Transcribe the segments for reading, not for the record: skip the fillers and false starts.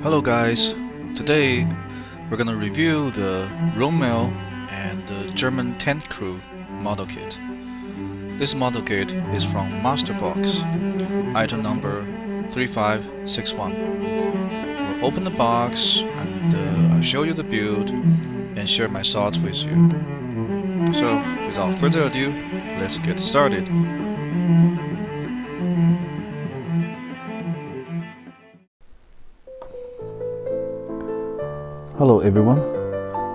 Hello guys, today we're gonna review the Rommel and the German tank crew model kit. This model kit is from Masterbox, item number 3561. We'll open the box and I'll show you the build and share my thoughts with you. So without further ado, let's get started. Hello everyone.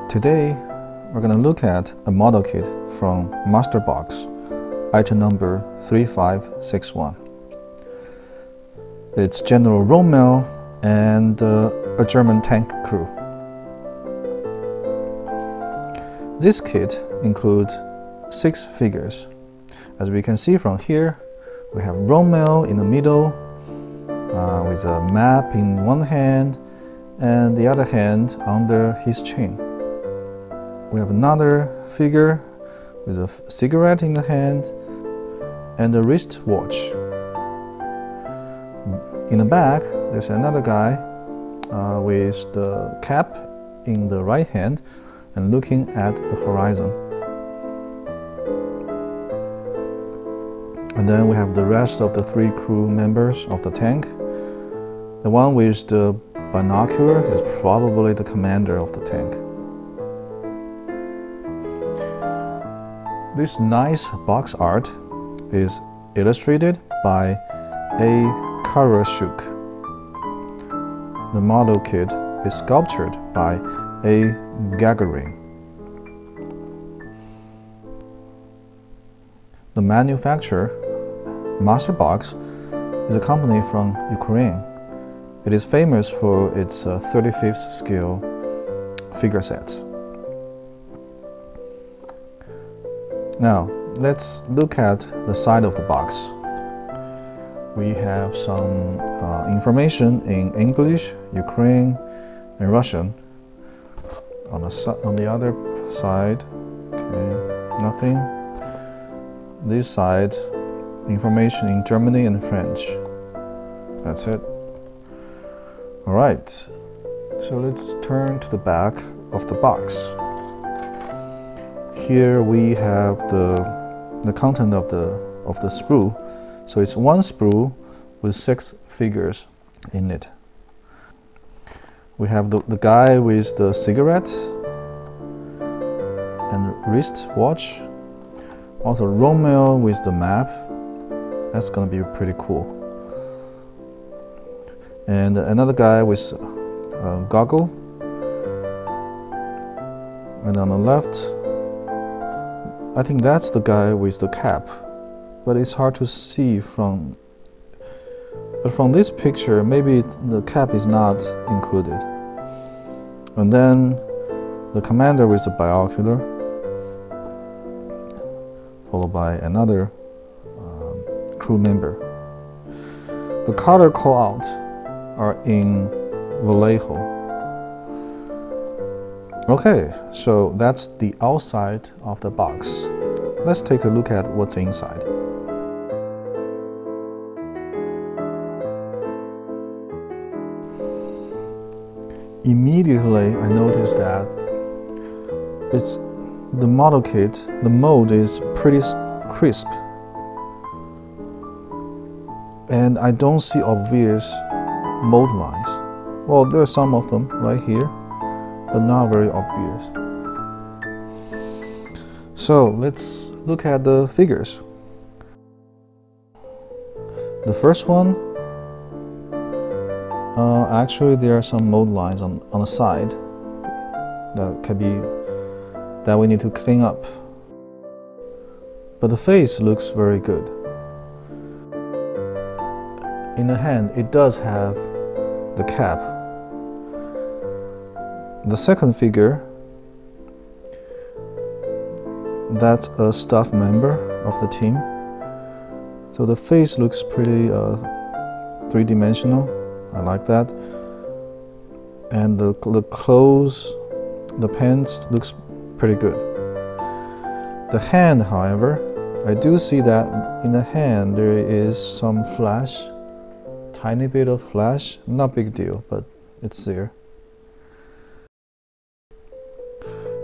Today we're going to look at a model kit from Masterbox, item number 3561. It's General Rommel and a German tank crew. This kit includes 6 figures. As we can see from here, we have Rommel in the middle with a map in one hand and the other hand under his chin. We have another figure with a cigarette in the hand and a wristwatch. In the back, there's another guy with the cap in the right hand and looking at the horizon. And then we have the rest of the 3 crew members of the tank. The one with the binocular is probably the commander of the tank. This nice box art is illustrated by A. Karashuk. The model kit is sculptured by A. Gagarin. The manufacturer, Masterbox, is a company from Ukraine. It is famous for its 35th scale figure sets. Now, let's look at the side of the box. We have some information in English, Ukrainian, and Russian. On the other side, okay, nothing. This side, information in Germany and French. That's it. Alright, so let's turn to the back of the box. Here we have the content of the sprue. So it's one sprue with 6 figures in it. We have the guy with the cigarette and wristwatch. Also Rommel with the map. That's gonna be pretty cool. And another guy with a goggle. And on the left, I think that's the guy with the cap, but it's hard to see from. But from this picture, maybe the cap is not included. And then the commander with the binocular, followed by another crew member. The color call-out are in Vallejo. Okay, so that's the outside of the box. Let's take a look at what's inside. Immediately, I noticed that it's the model kit, the mold is pretty crisp. And I don't see obvious mold lines. Well, there are some of them right here, but not very obvious. So let's look at the figures. The first one, actually there are some mold lines on the side that we need to clean up. But the face looks very good. In the hand, it does have the cap. The second figure, that's a staff member of the team. So the face looks pretty 3-dimensional. I like that. And the clothes, the pants looks pretty good. The hand, however, I do see that in the hand there is some flash, tiny bit of flash, not big deal, but it's there.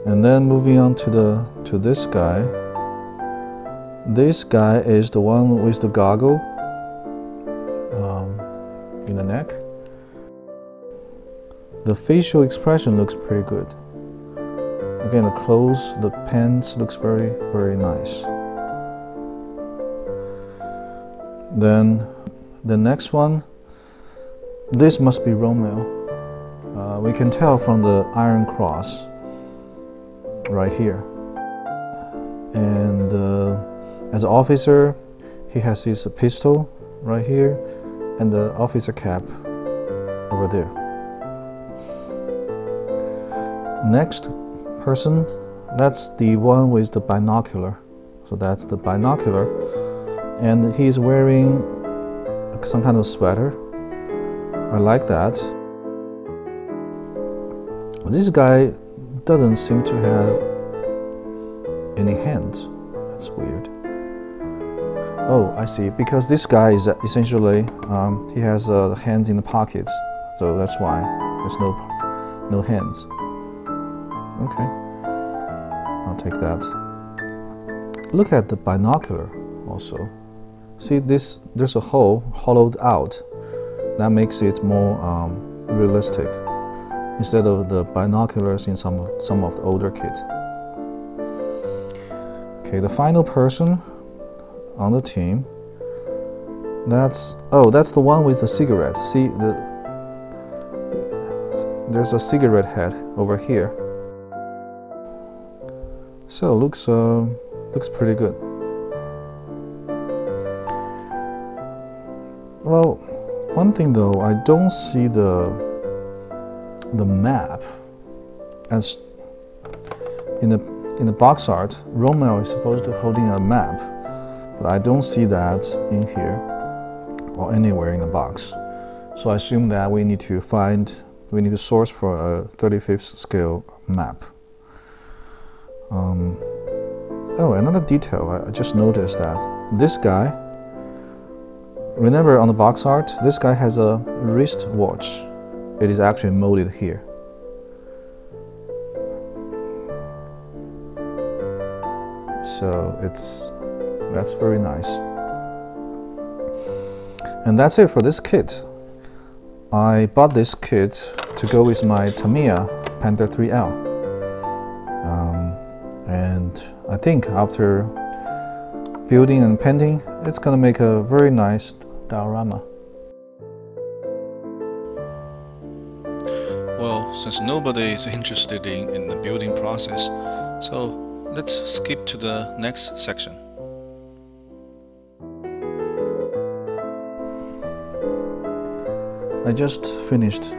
And then moving on to this guy. This guy is the one with the goggle in the neck. The facial expression looks pretty good. Again, the clothes, the pants looks very, very nice. Then the next one, this must be Rommel. We can tell from the iron cross right here. And as an officer, he has his pistol right here and the officer cap over there. Next person, that's the one with the binocular. So that's the binocular, and he's wearing some kind of sweater. I like that. This guy doesn't seem to have any hands. That's weird. Oh, I see. Because this guy is essentially he has hands in the pockets, so that's why there's no hands. Okay, I'll take that. Look at the binocular also. See this? There's a hole hollowed out. That makes it more realistic instead of the binoculars in some of the older kits. Okay, the final person on the team. That's the one with the cigarette. See there's a cigarette head over here. So looks pretty good. Well, one thing though, I don't see the map. As in the box art, Rommel is supposed to holding a map, but I don't see that in here or anywhere in the box. So I assume that we need to source for a 35th scale map. Oh, another detail, I just noticed that this guy, remember on the box art, this guy has a wristwatch. It is actually molded here. So that's very nice. And that's it for this kit. I bought this kit to go with my Tamiya Panther 3L. And I think after building and painting, it's gonna make a very nice diorama. Well, since nobody is interested in the building process, so let's skip to the next section. I just finished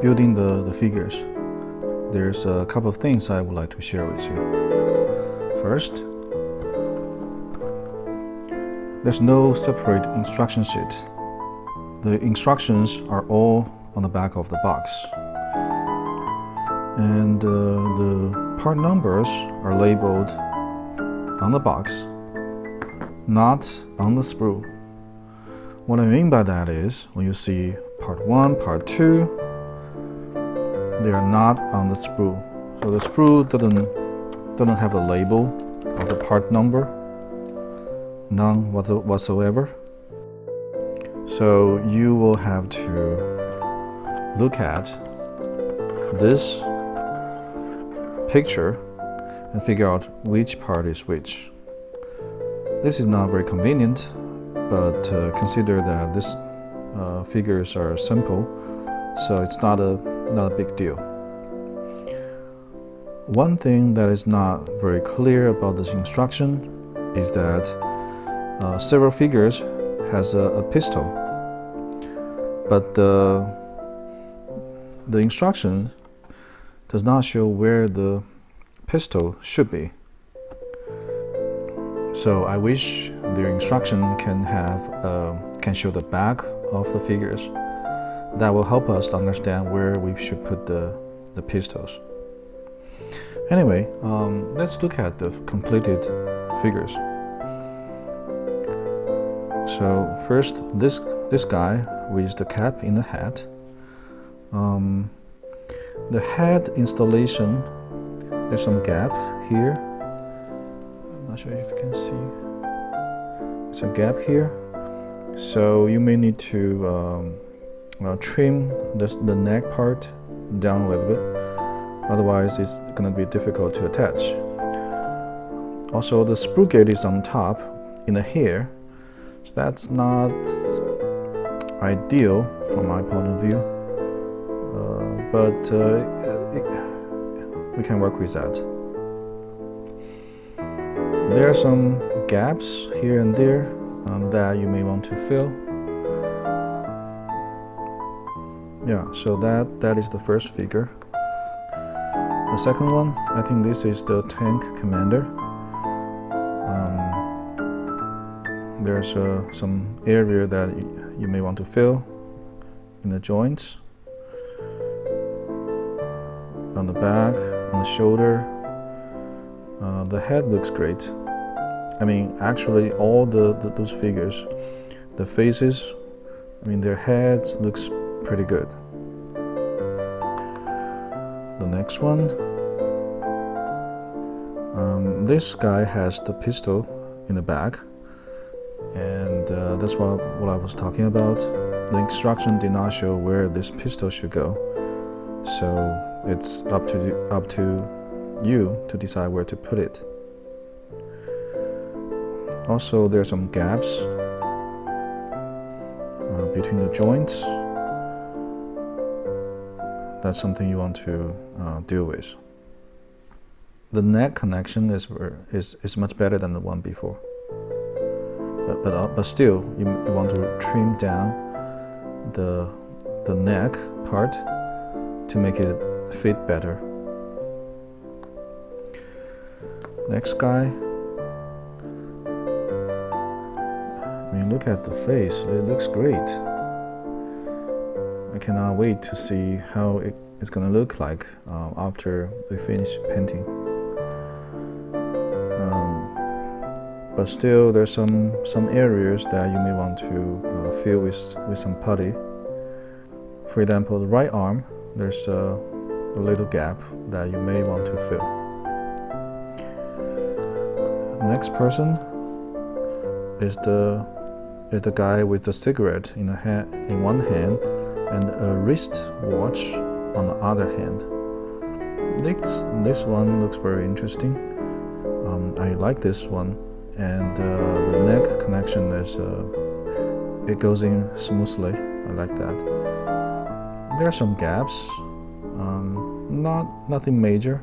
building the figures. There's a couple of things I would like to share with you. First, there's no separate instruction sheet. The instructions are all on the back of the box. And the part numbers are labeled on the box, not on the sprue. What I mean by that is, when you see part 1, part 2, they are not on the sprue. So the sprue doesn't have a label of the part number, none whatsoever. So you will have to look at this picture and figure out which part is which. This is not very convenient, but consider that these figures are simple, so it's not a big deal. One thing that is not very clear about this instruction is that several figures has a pistol, but the instruction does not show where the pistol should be. So I wish the instruction can show the back of the figures. That will help us to understand where we should put the pistols. Anyway, let's look at the completed figures. So first, this guy with the cap in the hat. The head installation, there's some gap here. I'm not sure if you can see. There's a gap here, so you may need to trim the neck part down a little bit. Otherwise, it's going to be difficult to attach. Also, the sprue gate is on top in the hair, so that's not ideal from my point of view. But we can work with that. There are some gaps here and there that you may want to fill. Yeah, so that is the first figure. The second one, I think this is the tank commander. There's some area that you may want to fill in the joints, on the back, on the shoulder. The head looks great. I mean, actually, all those figures, the faces, I mean, their heads looks pretty good. The next one, this guy has the pistol in the back, and that's what I was talking about. The instruction did not show where this pistol should go, so it's up to you to decide where to put it. Also, there are some gaps between the joints. That's something you want to deal with. The neck connection is much better than the one before. But still, you want to trim down the neck part to make it fit better. Next guy. I mean, look at the face. It looks great. I cannot wait to see how it's going to look like after we finish painting. But still, there's some areas that you may want to fill with some putty. For example, the right arm, there's a little gap that you may want to fill. Next person is the guy with the cigarette in one hand and a wrist watch on the other hand. This one looks very interesting. I like this one, and the neck connection is it goes in smoothly. I like that. There are some gaps, nothing major.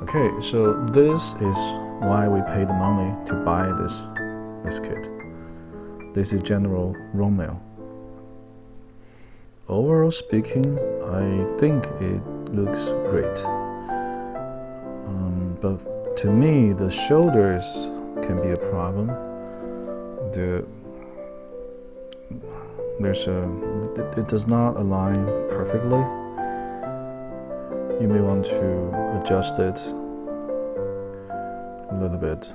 Okay, so this is why we pay the money to buy this kit. This is General Rommel. Overall speaking, I think it looks great. But to me, the shoulders can be a problem. It does not align perfectly. You may want to adjust it a little bit.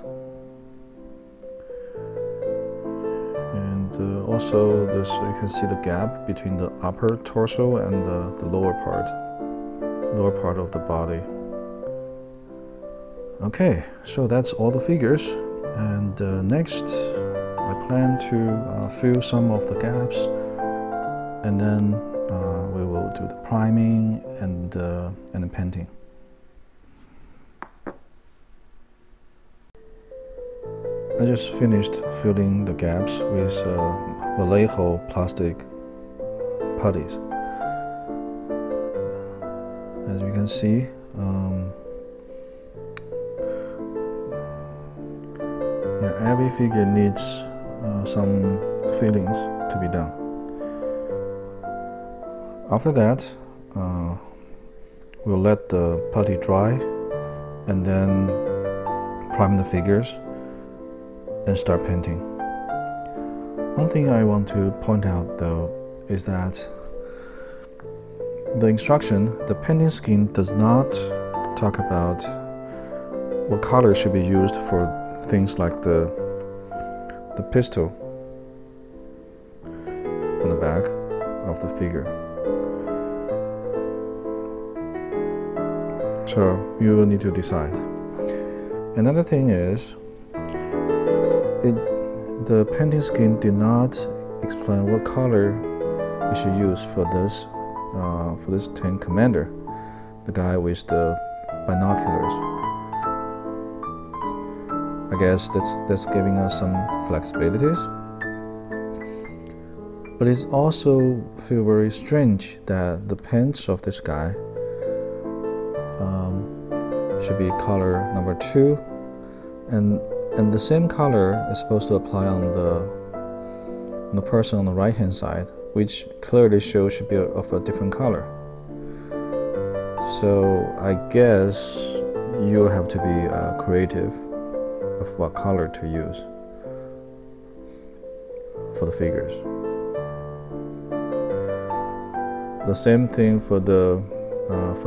And also, you can see the gap between the upper torso and the lower part of the body. Okay, so that's all the figures. And next, I plan to fill some of the gaps, and then we will do the priming and the painting. I just finished filling the gaps with Vallejo plastic putties. As you can see, every figure needs some fillings to be done. After that, we'll let the putty dry and then prime the figures and start painting. One thing I want to point out though is that the instruction, the painting scheme, does not talk about what color should be used for things like the pistol on the back. of the figure. So you will need to decide. Another thing is, the painting scheme did not explain what color we should use for this tank commander, the guy with the binoculars. I guess that's giving us some flexibilities. But it also feels very strange that the pants of this guy should be color number 2, and the same color is supposed to apply on the person on the right hand side, which clearly shows should be of a different color. So I guess you have to be creative of what color to use for the figures. The same thing for the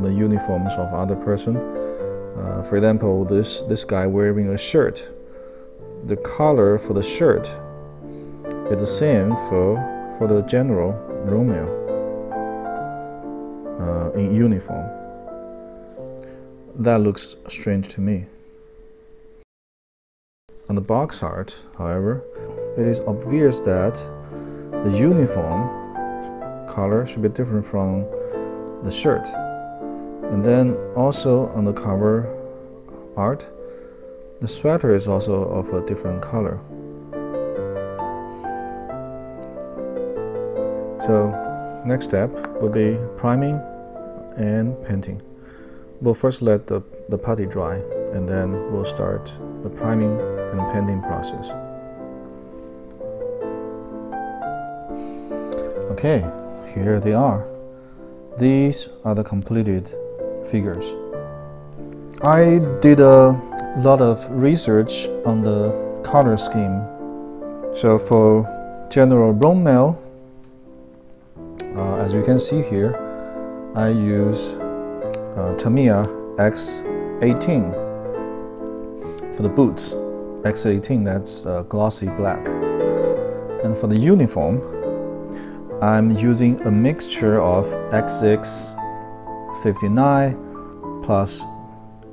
uniforms of other person. For example, this guy wearing a shirt. The color for the shirt is the same for the general Rommel in uniform. That looks strange to me. On the box art, however, it is obvious that the uniform color should be different from the shirt. And then also on the cover art, the sweater is also of a different color. So next step will be priming and painting. We'll first let the putty dry, and then we'll start the priming and painting process. Okay, here they are. These are the completed figures. I did a lot of research on the color scheme. So for general Rommel, as you can see here, I use Tamiya X18 for the boots. X18, that's glossy black. And for the uniform, I'm using a mixture of XX59 plus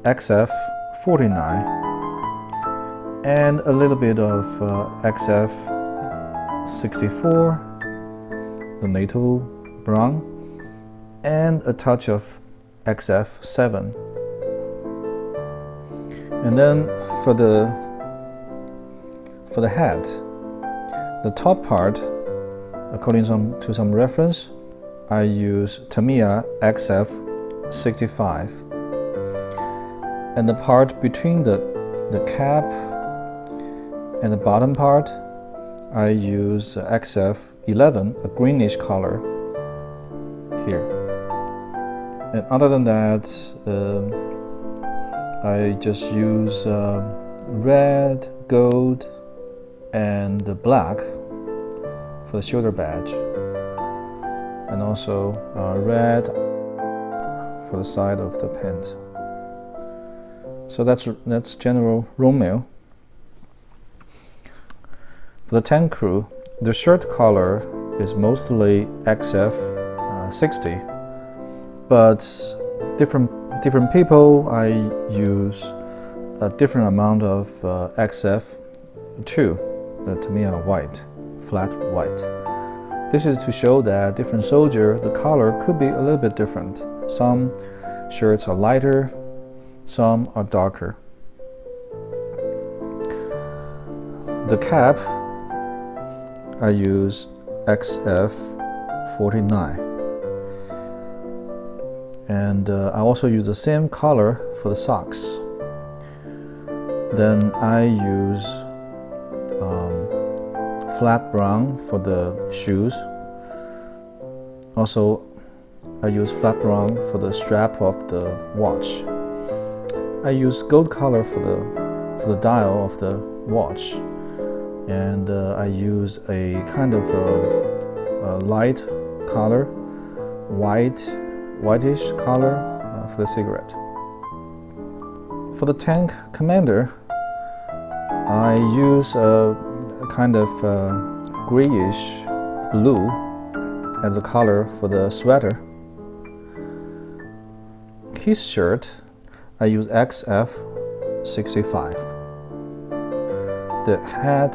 XF49 and a little bit of XF64, the NATO brown, and a touch of XF7. And then for the hat, the top part, according to some reference, I use Tamiya XF65. And the part between the cap and the bottom part, I use XF11, a greenish color here. And other than that, I just use red, gold, and the black for the shoulder badge, and also red for the side of the pants. So that's general Rommel. For the tank crew, the shirt color is mostly XF60, but different people, I use a different amount of XF2, the Tamiya white, flat white. This is to show that different soldier, the color could be a little bit different. Some shirts are lighter, some are darker. The cap, I use XF49. And I also use the same color for the socks. Then I use flat brown for the shoes. Also, I use flat brown for the strap of the watch. I use gold color for the dial of the watch, and I use a kind of a light color, whitish color for the cigarette. For the tank commander, I use a kind of grayish blue as a color for the sweater. His shirt, I use XF65. The hat,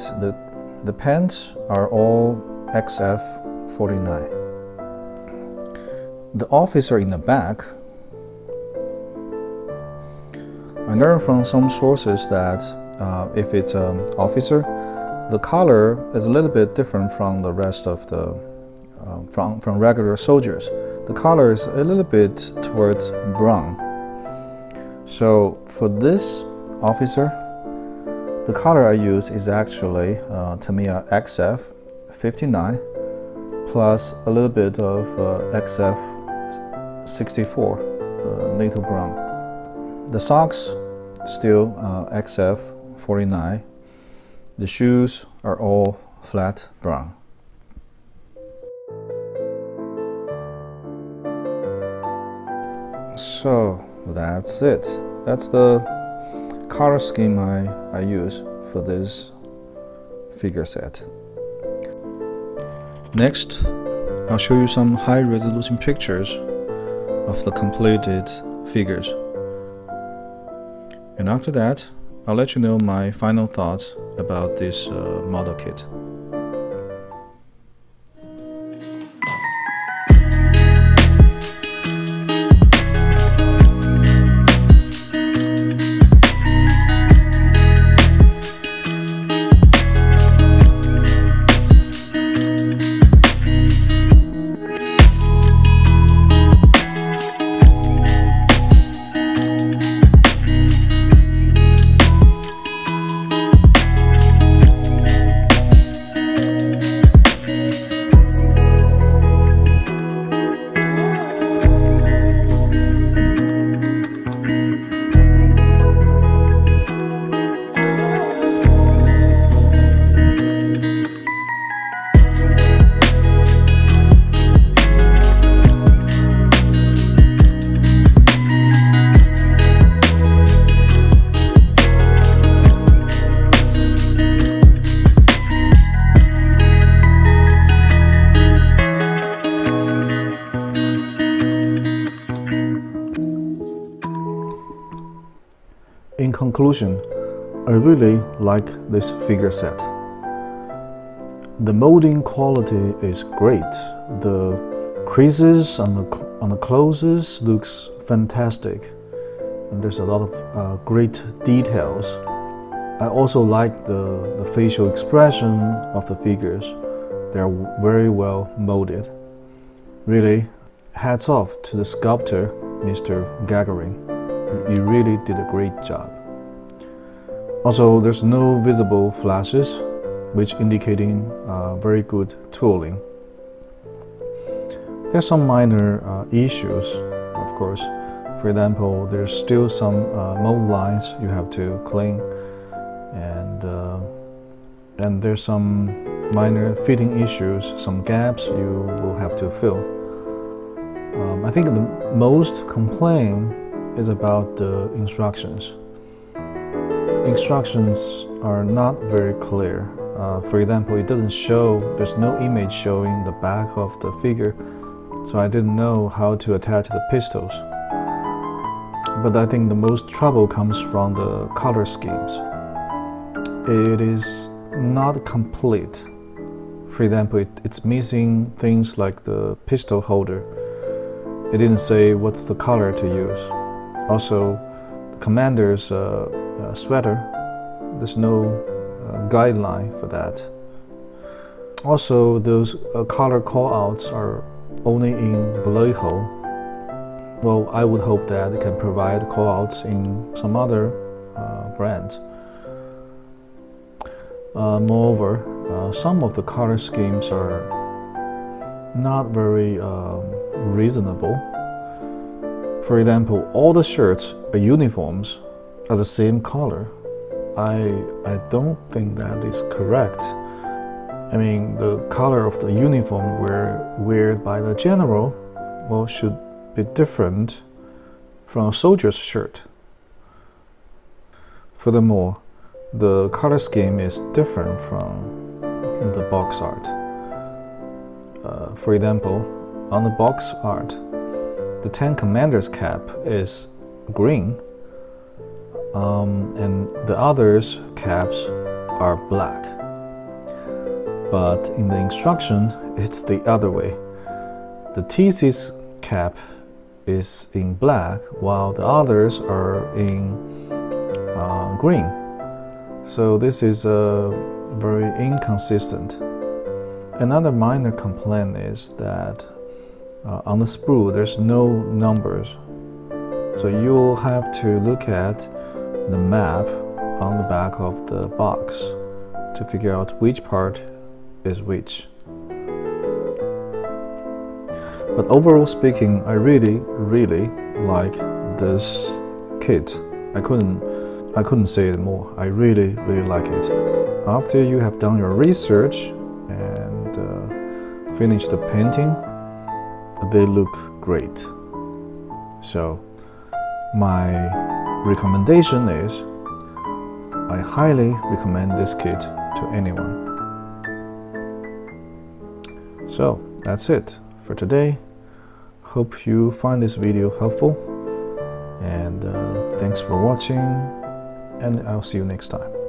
the pants are all XF49. The officer in the back, I learned from some sources that if it's an officer, the color is a little bit different from the rest of the from regular soldiers. The color is a little bit towards brown. So for this officer, the color I use is actually Tamiya XF59 plus a little bit of XF64, NATO brown. The socks still XF49. The shoes are all flat brown. So that's it. That's the color scheme I use for this figure set. Next, I'll show you some high-resolution pictures of the completed figures. And after that, I'll let you know my final thoughts about this model kit. In conclusion, I really like this figure set. The molding quality is great. The creases on the clothes looks fantastic, and there's a lot of great details. I also like the facial expression of the figures. They're very well molded. Really, hats off to the sculptor, Mr. Gagarin. You really did a great job. Also, there's no visible flashes, which indicating very good tooling. There's some minor issues, of course. For example, there's still some mold lines you have to clean, and there's some minor fitting issues, some gaps you will have to fill. I think the most complaint is about the instructions. Instructions are not very clear. For example, it doesn't show, there's no image showing the back of the figure, so I didn't know how to attach the pistols. But I think the most trouble comes from the color schemes. It is not complete. For example, it's missing things like the pistol holder. It didn't say what's the color to use. Also, the commander's sweater, there's no guideline for that. Also, those color callouts are only in Vallejo. Well, I would hope that it can provide callouts in some other brands. Moreover, some of the color schemes are not very reasonable. For example, all the shirts or uniforms are the same color. I don't think that is correct. I mean, the color of the uniform worn by the general, well, should be different from a soldier's shirt. Furthermore, the color scheme is different from the box art. For example, on the box art, the 10 Commanders cap is green, and the others caps are black. But in the instruction, it's the other way. The TC's cap is in black, while the others are in green. So this is very inconsistent. Another minor complaint is that on the sprue there's no numbers. So you'll have to look at the map on the back of the box to figure out which part is which. But overall speaking, I really like this kit. I couldn't say it more. I really like it. After you have done your research and finish the painting, they look great. So my recommendation is I highly recommend this kit to anyone. So that's it for today. Hope you find this video helpful, and thanks for watching, and I'll see you next time.